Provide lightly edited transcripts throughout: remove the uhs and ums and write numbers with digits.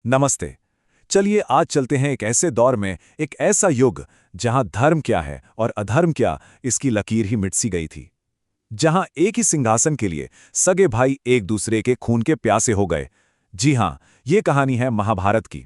नमस्ते। चलिए आज चलते हैं एक ऐसे दौर में, एक ऐसा युग जहां धर्म क्या है और अधर्म क्या, इसकी लकीर ही मिट सी गई थी। जहां एक ही सिंहासन के लिए सगे भाई एक दूसरे के खून के प्यासे हो गए। जी हां, ये कहानी है महाभारत की।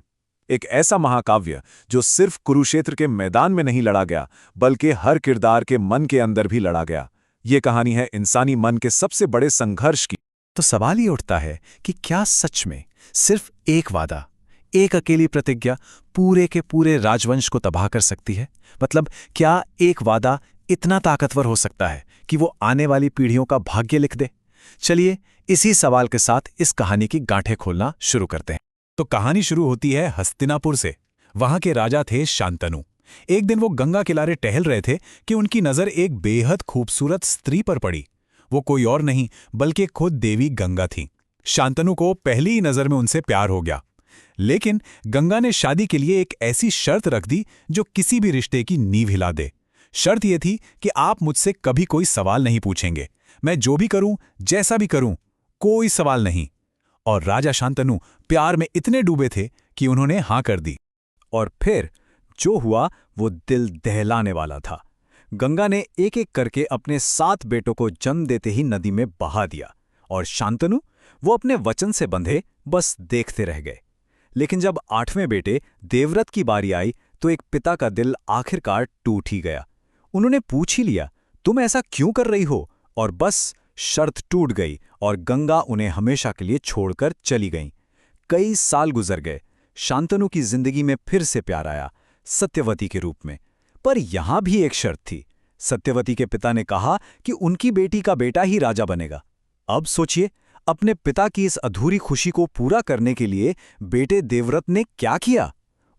एक ऐसा महाकाव्य जो सिर्फ कुरुक्षेत्र के मैदान में नहीं लड़ा गया, बल्कि हर किरदार के मन के अंदर भी लड़ा गया। ये कहानी है इंसानी मन के सबसे बड़े संघर्ष की। तो सवाल ये उठता है कि क्या सच में सिर्फ एक वादा, एक अकेली प्रतिज्ञा पूरे के पूरे राजवंश को तबाह कर सकती है? मतलब क्या एक वादा इतना ताकतवर हो सकता है कि वो आने वाली पीढ़ियों का भाग्य लिख दे? चलिए इसी सवाल के साथ इस कहानी की गांठें खोलना शुरू करते हैं। तो कहानी शुरू होती है हस्तिनापुर से। वहां के राजा थे शांतनु। एक दिन वो गंगा किनारे टहल रहे थे कि उनकी नजर एक बेहद खूबसूरत स्त्री पर पड़ी। वो कोई और नहीं बल्कि खुद देवी गंगा थी। शांतनु को पहली ही नजर में उनसे प्यार हो गया। लेकिन गंगा ने शादी के लिए एक ऐसी शर्त रख दी जो किसी भी रिश्ते की नींव हिला दे। शर्त यह थी कि आप मुझसे कभी कोई सवाल नहीं पूछेंगे। मैं जो भी करूं, जैसा भी करूं, कोई सवाल नहीं। और राजा शांतनु प्यार में इतने डूबे थे कि उन्होंने हां कर दी। और फिर जो हुआ वो दिल दहलाने वाला था। गंगा ने एक एक करके अपने 7 बेटों को जन्म देते ही नदी में बहा दिया, और शांतनु वो अपने वचन से बंधे बस देखते रह गए। लेकिन जब 8वें बेटे देवव्रत की बारी आई तो एक पिता का दिल आखिरकार टूट ही गया। उन्होंने पूछ ही लिया, तुम ऐसा क्यों कर रही हो? और बस शर्त टूट गई और गंगा उन्हें हमेशा के लिए छोड़कर चली गईं। कई साल गुजर गए। शांतनु की जिंदगी में फिर से प्यार आया, सत्यवती के रूप में। पर यहां भी एक शर्त थी। सत्यवती के पिता ने कहा कि उनकी बेटी का बेटा ही राजा बनेगा। अब सोचिए, अपने पिता की इस अधूरी खुशी को पूरा करने के लिए बेटे देवव्रत ने क्या किया?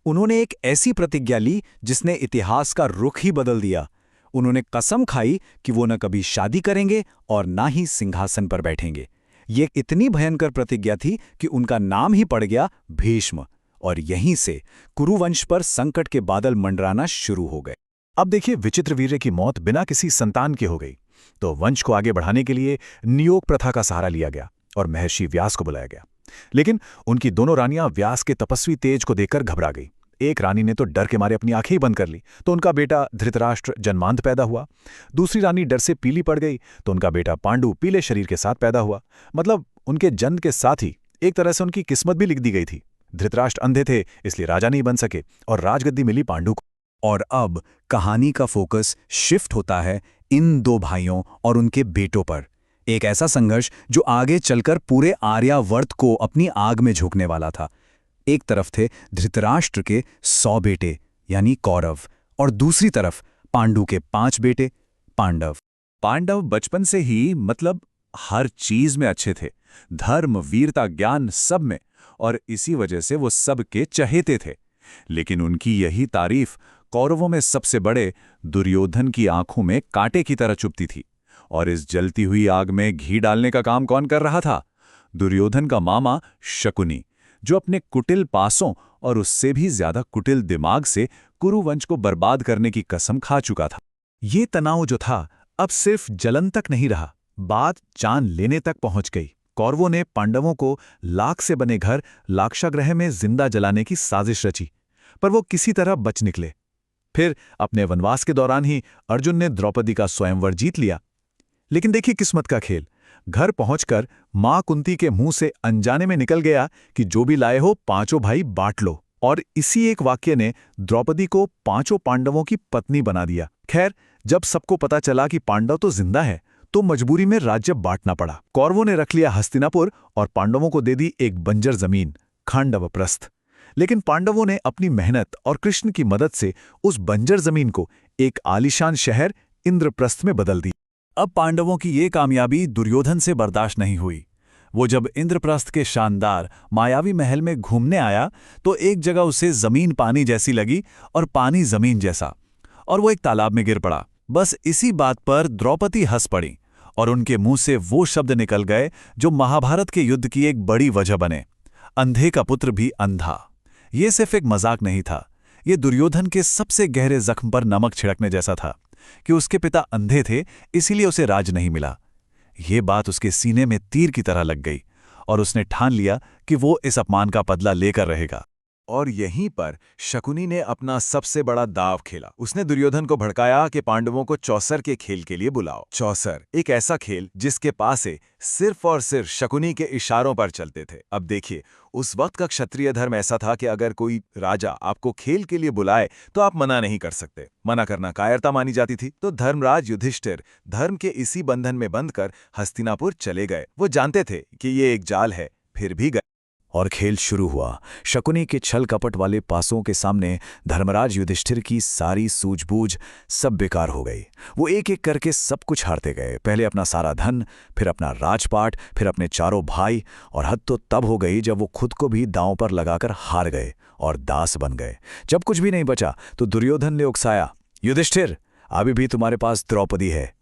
उन्होंने एक ऐसी प्रतिज्ञा ली जिसने इतिहास का रुख ही बदल दिया। उन्होंने कसम खाई कि वो न कभी शादी करेंगे और ना ही सिंहासन पर बैठेंगे। ये इतनी भयंकर प्रतिज्ञा थी कि उनका नाम ही पड़ गया भीष्म। और यहीं से कुरुवंश पर संकट के बादल मंडराना शुरू हो गए। अब देखिए, विचित्रवीर्य की मौत बिना किसी संतान के हो गई, तो वंश को आगे बढ़ाने के लिए नियोग प्रथा का सहारा लिया गया और महर्षि व्यास को बुलाया गया। लेकिन उनकी दोनों रानियां व्यास के तपस्वी तेज को देखकर घबरा गई। एक रानी ने तो डर के मारे अपनी आंखें ही बंद कर ली, तो उनका बेटा धृतराष्ट्र जन्मांध पैदा हुआ। दूसरी रानी डर से पीली पड़ गई, तो उनका बेटा पांडु पीले शरीर के साथ पैदा हुआ। मतलब उनके जन्म के साथ ही एक तरह से उनकी किस्मत भी लिख दी गई थी। धृतराष्ट्र अंधे थे, इसलिए राजा नहीं बन सके और राजगद्दी मिली पांडु को। और अब कहानी का फोकस शिफ्ट होता है इन 2 भाइयों और उनके बेटों पर। एक ऐसा संघर्ष जो आगे चलकर पूरे आर्यावर्त को अपनी आग में झोंकने वाला था। एक तरफ थे धृतराष्ट्र के 100 बेटे यानी कौरव, और दूसरी तरफ पांडु के 5 बेटे पांडव। पांडव बचपन से ही हर चीज में अच्छे थे, धर्म, वीरता, ज्ञान सब में, और इसी वजह से वो सबके चहेते थे। लेकिन उनकी यही तारीफ कौरवों में सबसे बड़े दुर्योधन की आंखों में कांटे की तरह चुभती थी। और इस जलती हुई आग में घी डालने का काम कौन कर रहा था? दुर्योधन का मामा शकुनी, जो अपने कुटिल पासों और उससे भी ज्यादा कुटिल दिमाग से कुरुवंश को बर्बाद करने की कसम खा चुका था। ये तनाव जो था अब सिर्फ जलन तक नहीं रहा, बात जान लेने तक पहुंच गई। कौरवों ने पांडवों को लाख से बने घर लाक्षागृह में जिंदा जलाने की साजिश रची, पर वो किसी तरह बच निकले। फिर अपने वनवास के दौरान ही अर्जुन ने द्रौपदी का स्वयंवर जीत लिया। लेकिन देखिए किस्मत का खेल, घर पहुंचकर मां कुंती के मुंह से अनजाने में निकल गया कि जो भी लाए हो 5 भाई बांट लो। और इसी एक वाक्य ने द्रौपदी को 5 पांडवों की पत्नी बना दिया। खैर, जब सबको पता चला कि पांडव तो जिंदा है, तो मजबूरी में राज्य बांटना पड़ा। कौरवों ने रख लिया हस्तिनापुर और पांडवों को दे दी एक बंजर जमीन, खांडवप्रस्थ। लेकिन पांडवों ने अपनी मेहनत और कृष्ण की मदद से उस बंजर जमीन को एक आलीशान शहर इंद्रप्रस्थ में बदल दी। अब पांडवों की ये कामयाबी दुर्योधन से बर्दाश्त नहीं हुई। वो जब इंद्रप्रस्थ के शानदार मायावी महल में घूमने आया तो एक जगह उसे जमीन पानी जैसी लगी और पानी जमीन जैसा, और वो एक तालाब में गिर पड़ा। बस इसी बात पर द्रौपदी हंस पड़ी और उनके मुंह से वो शब्द निकल गए जो महाभारत के युद्ध की एक बड़ी वजह बने, अंधे का पुत्र भी अंधा। ये सिर्फ एक मजाक नहीं था, ये दुर्योधन के सबसे गहरे जख्म पर नमक छिड़कने जैसा था कि उसके पिता अंधे थे, इसीलिए उसे राज नहीं मिला। ये बात उसके सीने में तीर की तरह लग गई और उसने ठान लिया कि वो इस अपमान का बदला लेकर रहेगा। और यहीं पर शकुनी ने अपना सबसे बड़ा दाव खेला। उसने दुर्योधन को भड़काया कि पांडवों को चौसर के खेल के लिए बुलाओ। चौसर एक ऐसा खेल जिसके पासे सिर्फ और सिर्फ शकुनी के इशारों पर चलते थे। अब देखिए, उस वक्त का क्षत्रिय धर्म ऐसा था कि अगर कोई राजा आपको खेल के लिए बुलाए तो आप मना नहीं कर सकते। मना करना कायरता मानी जाती थी। तो धर्मराज युधिष्ठिर धर्म के इसी बंधन में बंधकर हस्तिनापुर चले गए। वो जानते थे कि ये एक जाल है, फिर भी गए। और खेल शुरू हुआ। शकुनी के छल कपट वाले पासों के सामने धर्मराज युधिष्ठिर की सारी सूझबूझ सब बेकार हो गई। वो एक एक करके सब कुछ हारते गए। पहले अपना सारा धन, फिर अपना राजपाट, फिर अपने चारों भाई, और हद तो तब हो गई जब वो खुद को भी दांव पर लगाकर हार गए और दास बन गए। जब कुछ भी नहीं बचा तो दुर्योधन ने उकसाया, युधिष्ठिर, अभी भी तुम्हारे पास द्रौपदी है।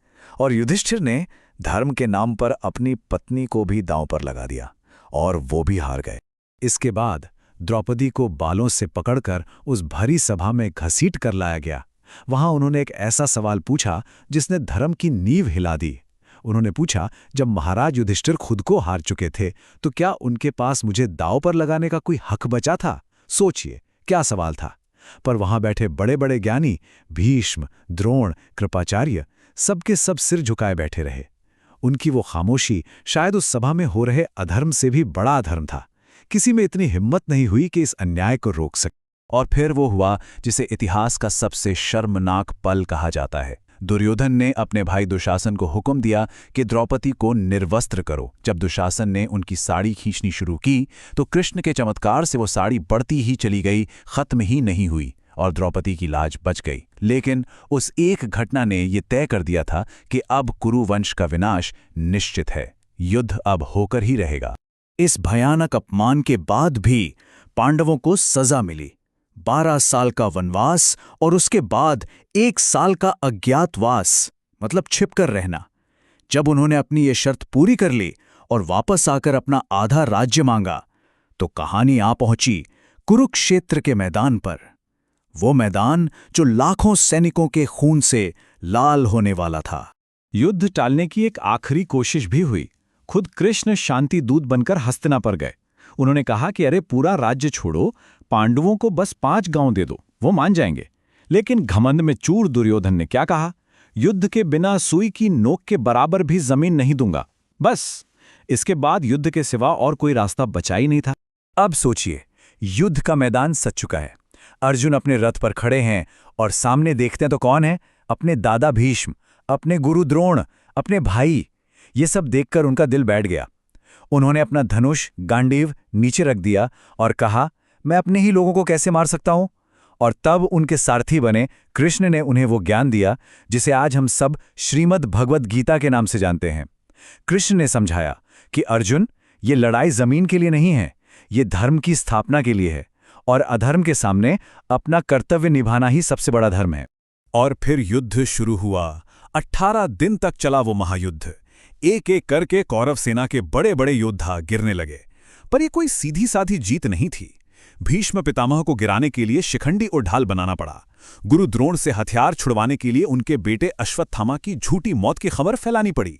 और युधिष्ठिर ने धर्म के नाम पर अपनी पत्नी को भी दांव पर लगा दिया और वो भी हार गए। इसके बाद द्रौपदी को बालों से पकड़कर उस भरी सभा में घसीट कर लाया गया। वहां उन्होंने एक ऐसा सवाल पूछा जिसने धर्म की नींव हिला दी। उन्होंने पूछा, जब महाराज युधिष्ठिर खुद को हार चुके थे तो क्या उनके पास मुझे दांव पर लगाने का कोई हक बचा था? सोचिए क्या सवाल था। पर वहां बैठे बड़े बड़े ज्ञानी भीष्म, द्रोण, कृपाचार्य सबके सब सिर झुकाए बैठे रहे। उनकी वो खामोशी शायद उस सभा में हो रहे अधर्म से भी बड़ा अधर्म था। किसी में इतनी हिम्मत नहीं हुई कि इस अन्याय को रोक सके। और फिर वो हुआ जिसे इतिहास का सबसे शर्मनाक पल कहा जाता है। दुर्योधन ने अपने भाई दुशासन को हुक्म दिया कि द्रौपदी को निर्वस्त्र करो। जब दुशासन ने उनकी साड़ी खींचनी शुरू की तो कृष्ण के चमत्कार से वो साड़ी बढ़ती ही चली गई, खत्म ही नहीं हुई, और द्रौपदी की लाज बच गई। लेकिन उस एक घटना ने ये तय कर दिया था कि अब कुरुवंश का विनाश निश्चित है। युद्ध अब होकर ही रहेगा। इस भयानक अपमान के बाद भी पांडवों को सजा मिली। 12 साल का वनवास और उसके बाद 1 साल का अज्ञातवास, मतलब छिपकर रहना। जब उन्होंने अपनी ये शर्त पूरी कर ली और वापस आकर अपना आधा राज्य मांगा तो कहानी आ पहुंची कुरुक्षेत्र के मैदान पर। वो मैदान जो लाखों सैनिकों के खून से लाल होने वाला था। युद्ध टालने की एक आखिरी कोशिश भी हुई। खुद कृष्ण शांति दूत बनकर हस्तिनापुर गए। उन्होंने कहा कि अरे पूरा राज्य छोड़ो, पांडवों को बस 5 गांव दे दो, वो मान जाएंगे। लेकिन घमंड में चूर दुर्योधन ने क्या कहा, युद्ध के बिना सुई की नोक के बराबर भी जमीन नहीं दूंगा। बस इसके बाद युद्ध के सिवा और कोई रास्ता बचा ही नहीं था। अब सोचिए, युद्ध का मैदान सज चुका है। अर्जुन अपने रथ पर खड़े हैं और सामने देखते हैं तो कौन है? अपने दादा भीष्म, अपने गुरु द्रोण, अपने भाई। ये सब देखकर उनका दिल बैठ गया। उन्होंने अपना धनुष गांडीव नीचे रख दिया और कहा, मैं अपने ही लोगों को कैसे मार सकता हूं? और तब उनके सारथी बने कृष्ण ने उन्हें वो ज्ञान दिया जिसे आज हम सब श्रीमद् भगवद गीता के नाम से जानते हैं। कृष्ण ने समझाया कि अर्जुन, ये लड़ाई जमीन के लिए नहीं है, ये धर्म की स्थापना के लिए है, और अधर्म के सामने अपना कर्तव्य निभाना ही सबसे बड़ा धर्म है। और फिर युद्ध शुरू हुआ। 18 दिन तक चला वो महायुद्ध। एक एक करके कौरव सेना के बड़े बड़े योद्धा गिरने लगे। पर ये कोई सीधी साधी जीत नहीं थी। भीष्म पितामह को गिराने के लिए शिखंडी और ढाल बनाना पड़ा। गुरु द्रोण से हथियार छुड़वाने के लिए उनके बेटे अश्वत्थामा की झूठी मौत की खबर फैलानी पड़ी।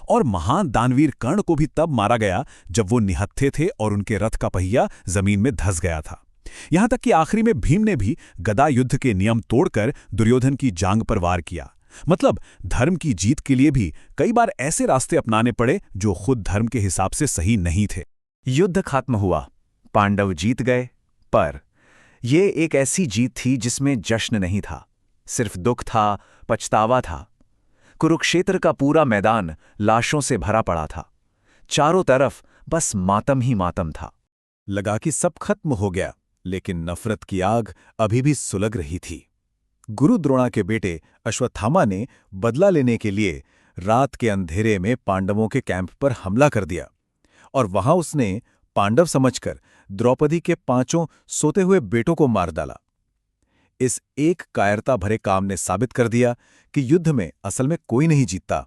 और महान दानवीर कर्ण को भी तब मारा गया जब वो निहत्थे थे और उनके रथ का पहिया जमीन में धंस गया था। यहां तक कि आखिरी में भीम ने भी गदा युद्ध के नियम तोड़कर दुर्योधन की जांग पर वार किया। मतलब धर्म की जीत के लिए भी कई बार ऐसे रास्ते अपनाने पड़े जो खुद धर्म के हिसाब से सही नहीं थे। युद्ध खत्म हुआ, पांडव जीत गए, पर यह एक ऐसी जीत थी जिसमें जश्न नहीं था, सिर्फ दुख था, पछतावा था। कुरुक्षेत्र का पूरा मैदान लाशों से भरा पड़ा था। चारों तरफ बस मातम ही मातम था। लगा कि सब खत्म हो गया, लेकिन नफरत की आग अभी भी सुलग रही थी। गुरु द्रोणा के बेटे अश्वत्थामा ने बदला लेने के लिए रात के अंधेरे में पांडवों के कैंप पर हमला कर दिया, और वहां उसने पांडव समझकर द्रौपदी के 5 सोते हुए बेटों को मार डाला। इस एक कायरता भरे काम ने साबित कर दिया कि युद्ध में असल में कोई नहीं जीतता,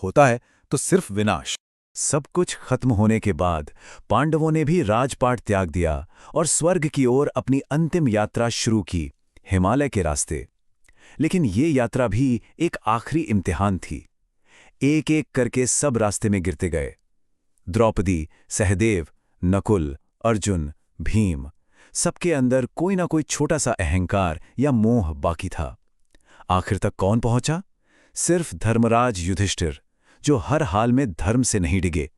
होता है तो सिर्फ विनाश। सब कुछ खत्म होने के बाद पांडवों ने भी राजपाट त्याग दिया और स्वर्ग की ओर अपनी अंतिम यात्रा शुरू की, हिमालय के रास्ते। लेकिन ये यात्रा भी एक आखिरी इम्तिहान थी। एक एक करके सब रास्ते में गिरते गए। द्रौपदी, सहदेव, नकुल, अर्जुन, भीम, सबके अंदर कोई ना कोई छोटा सा अहंकार या मोह बाकी था। आखिर तक कौन पहुंचा? सिर्फ धर्मराज युधिष्ठिर, जो हर हाल में धर्म से नहीं डिगे,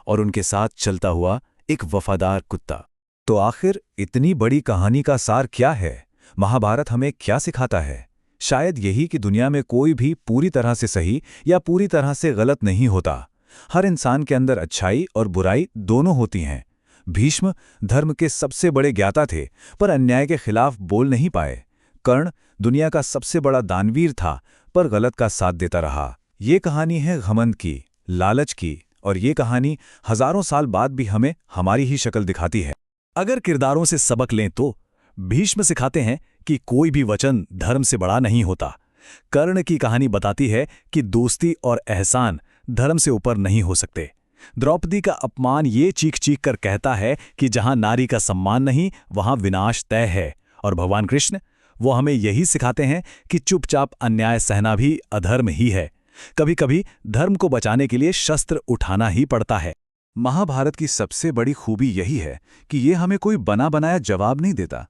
और उनके साथ चलता हुआ एक वफादार कुत्ता। तो आखिर इतनी बड़ी कहानी का सार क्या है? महाभारत हमें क्या सिखाता है? शायद यही कि दुनिया में कोई भी पूरी तरह से सही या पूरी तरह से गलत नहीं होता। हर इंसान के अंदर अच्छाई और बुराई दोनों होती हैं। भीष्म धर्म के सबसे बड़े ज्ञाता थे, पर अन्याय के खिलाफ बोल नहीं पाए। कर्ण दुनिया का सबसे बड़ा दानवीर था, पर गलत का साथ देता रहा। ये कहानी है घमंड की, लालच की, और ये कहानी हजारों साल बाद भी हमें हमारी ही शक्ल दिखाती है। अगर किरदारों से सबक लें तो भीष्म सिखाते हैं कि कोई भी वचन धर्म से बड़ा नहीं होता। कर्ण की कहानी बताती है कि दोस्ती और एहसान धर्म से ऊपर नहीं हो सकते। द्रौपदी का अपमान ये चीख चीख कर कहता है कि जहां नारी का सम्मान नहीं, वहां विनाश तय है। और भगवान कृष्ण, वो हमें यही सिखाते हैं कि चुपचाप अन्याय सहना भी अधर्म ही है। कभी कभी धर्म को बचाने के लिए शस्त्र उठाना ही पड़ता है। महाभारत की सबसे बड़ी खूबी यही है कि ये हमें कोई बना बनाया जवाब नहीं देता।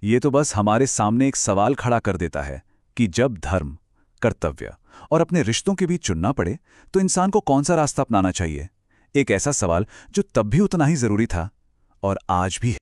ये तो बस हमारे सामने एक सवाल खड़ा कर देता है कि जब धर्म, कर्तव्य और अपने रिश्तों के बीच चुनना पड़े तो इंसान को कौन सा रास्ता अपनाना चाहिए। एक ऐसा सवाल जो तब भी उतना ही जरूरी था और आज भी है।